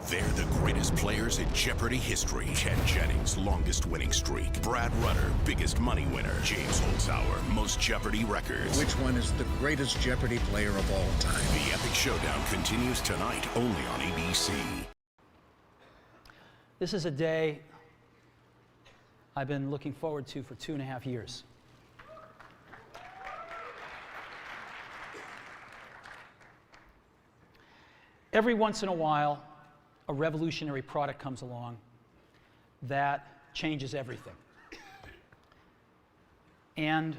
They're the greatest players in Jeopardy history. Ken Jennings, longest winning streak. Brad Rutter, biggest money winner. James Holzhauer, most Jeopardy records. Which one is the greatest Jeopardy player of all time? The epic showdown continues tonight, only on ABC. This is a day I've been looking forward to for 2.5 years. Every once in a while, a revolutionary product comes along that changes everything. And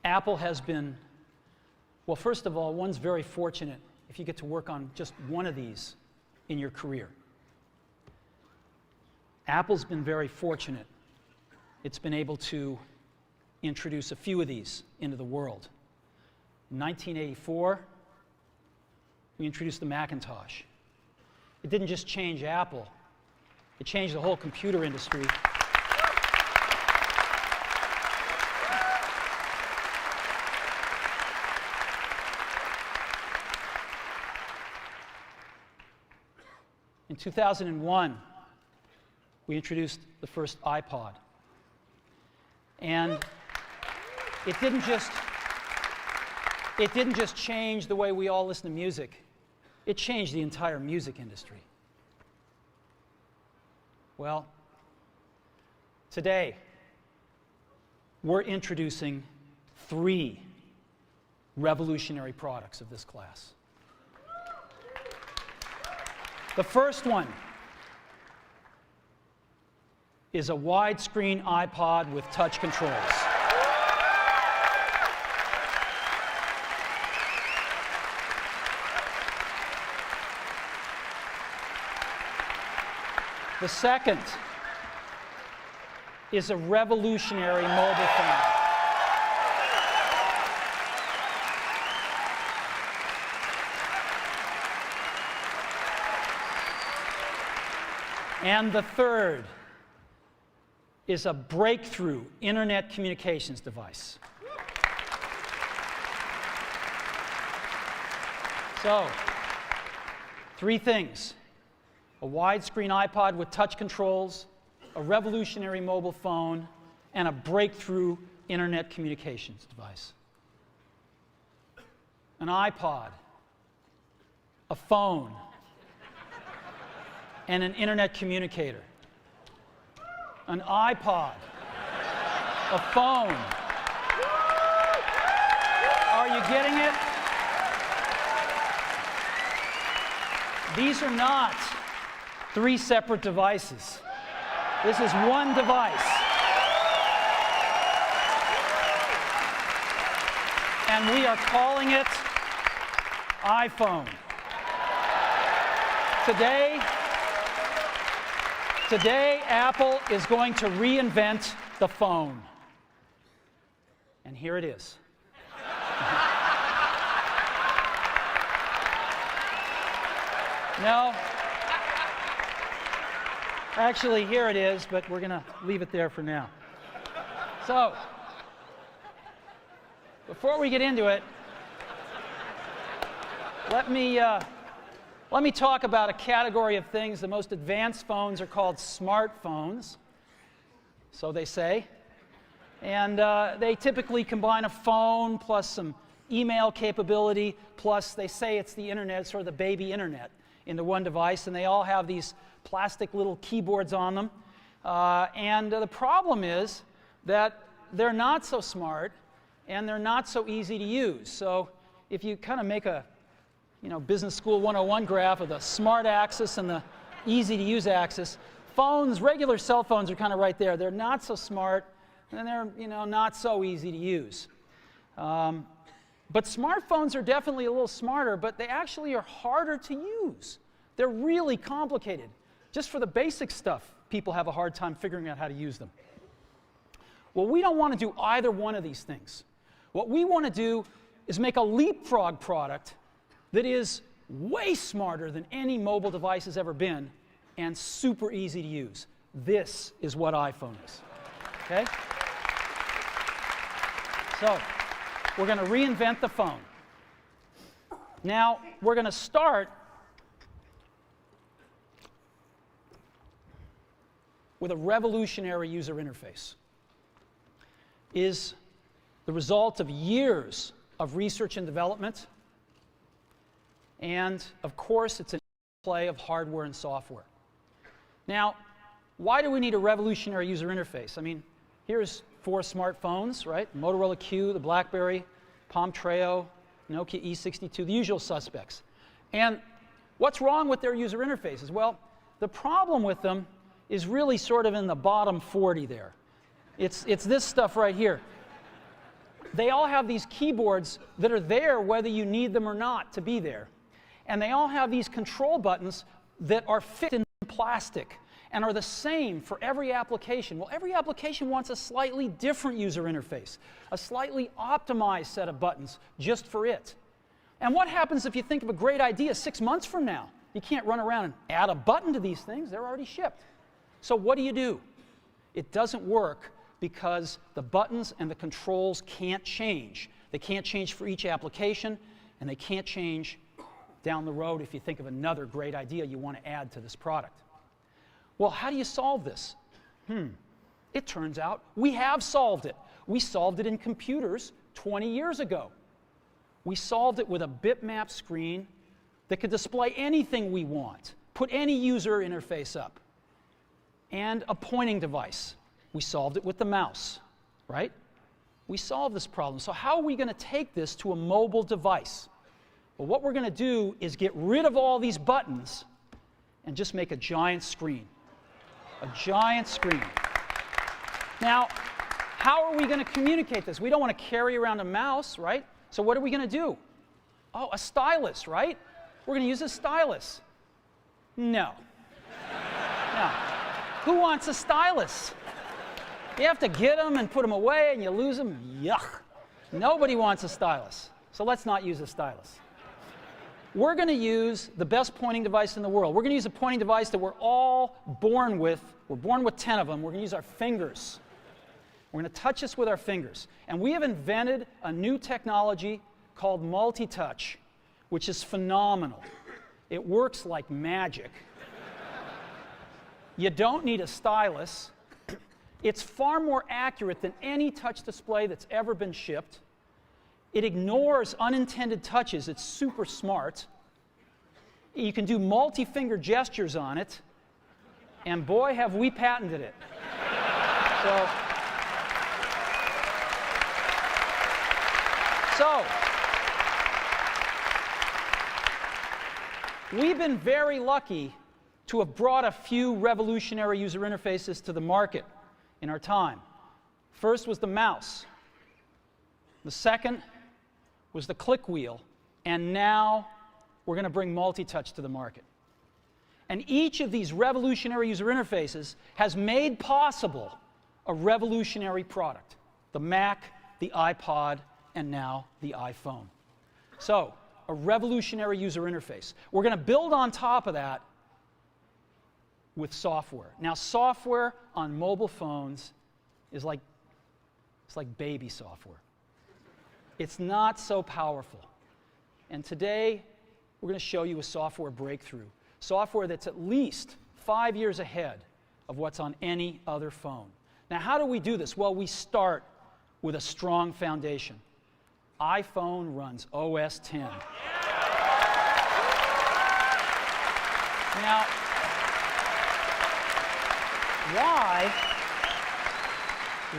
Apple has been, well, first of all, one's very fortunate if you get to work on just one of these in your career. Apple's been very fortunate. It's been able to introduce a few of these into the world. In 1984, we introduced the Macintosh. It didn't just change Apple, it changed the whole computer industry. In 2001, we introduced the first iPod. And it didn't just change the way we all listen to music. It changed the entire music industry. Well, today, we're introducing 3 revolutionary products of this class. The first one is a widescreen iPod with touch controls. The second is a revolutionary mobile phone. And the third is a breakthrough internet communications device. So, 3 things. A widescreen iPod with touch controls, a revolutionary mobile phone, and a breakthrough internet communications device. An iPod, a phone, and an internet communicator. An iPod, a phone. Are you getting it? These are not 3 separate devices. This is one device. And we are calling it iPhone. Today, Apple is going to reinvent the phone. And here it is. No. Actually, here it is, but we're going to leave it there for now. So, before we get into it, let me talk about a category of things. The most advanced phones are called smartphones, so they say. And they typically combine a phone plus some email capability, plus they say it's the internet, sort of the baby internet, into one device, and they all have these plastic little keyboards on them. And the problem is that they're not so smart and they're not so easy to use. So if you kind of make a Business School 101 graph of the smart axis and the easy to use axis, regular cell phones are kind of right there. They're not so smart and they're not so easy to use. But smartphones are definitely a little smarter, but they actually are harder to use. They're really complicated. Just for the basic stuff, people have a hard time figuring out how to use them. Well, we don't want to do either one of these things. What we want to do is make a leapfrog product that is way smarter than any mobile device has ever been and super easy to use. This is what iPhone is. Okay? So, we're going to reinvent the phone. Now, we're going to start with a revolutionary user interface is the result of years of research and development, and of course it's an interplay of hardware and software. Now, why do we need a revolutionary user interface? I mean, here's 4 smartphones, right? Motorola Q, the BlackBerry, Palm Treo, Nokia E62, the usual suspects. And what's wrong with their user interfaces? Well, the problem with them is really sort of in the bottom 40 there. It's this stuff right here. They all have these keyboards that are there whether you need them or not to be there. And they all have these control buttons that are fit in plastic and are the same for every application. Well, every application wants a slightly different user interface, a slightly optimized set of buttons just for it. And what happens if you think of a great idea 6 months from now? You can't run around and add a button to these things. They're already shipped. So what do? It doesn't work because the buttons and the controls can't change. They can't change for each application, and they can't change down the road if you think of another great idea you want to add to this product. Well, how do you solve this? It turns out we have solved it. We solved it in computers 20 years ago. We solved it with a bitmap screen that could display anything we want, put any user interface up, and a pointing device. We solved it with the mouse, right? We solved this problem. So how are we going to take this to a mobile device? Well, what we're going to do is get rid of all these buttons and just make a giant screen. A giant screen. Now, how are we going to communicate this? We don't want to carry around a mouse, right? So what are we going to do? Oh, a stylus, right? We're going to use a stylus. No. No. Who wants a stylus? You have to get them and put them away and you lose them. Yuck. Nobody wants a stylus. So let's not use a stylus. We're going to use the best pointing device in the world. We're going to use a pointing device that we're all born with. We're born with 10 of them. We're going to use our fingers. We're going to touch this with our fingers. And we have invented a new technology called multi-touch, which is phenomenal. It works like magic. You don't need a stylus. It's far more accurate than any touch display that's ever been shipped. It ignores unintended touches. It's super smart. You can do multi-finger gestures on it. And boy, have we patented it. So, we've been very lucky to have brought a few revolutionary user interfaces to the market in our time. First was the mouse. The second was the click wheel. And now we're going to bring multi-touch to the market. And each of these revolutionary user interfaces has made possible a revolutionary product. The Mac, the iPod, and now the iPhone. So, a revolutionary user interface. We're going to build on top of that with software. Now, software on mobile phones is like baby software. It's not so powerful. And today, we're going to show you a software breakthrough. Software that's at least 5 years ahead of what's on any other phone. Now, how do we do this? Well, we start with a strong foundation. iPhone runs OS 10. Now,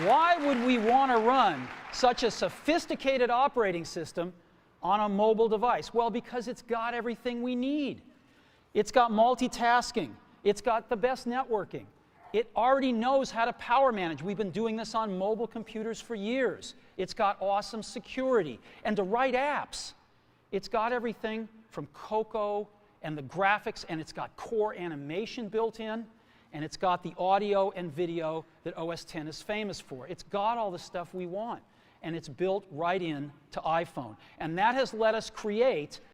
why would we want to run such a sophisticated operating system on a mobile device? Well, because it's got everything we need. It's got multitasking. It's got the best networking. It already knows how to power manage. We've been doing this on mobile computers for years. It's got awesome security. And to write apps, it's got everything from Cocoa and the graphics, and it's got core animation built in, and it's got the audio and video that OS X is famous for. It's got all the stuff we want, and it's built right in to iPhone. And that has let us create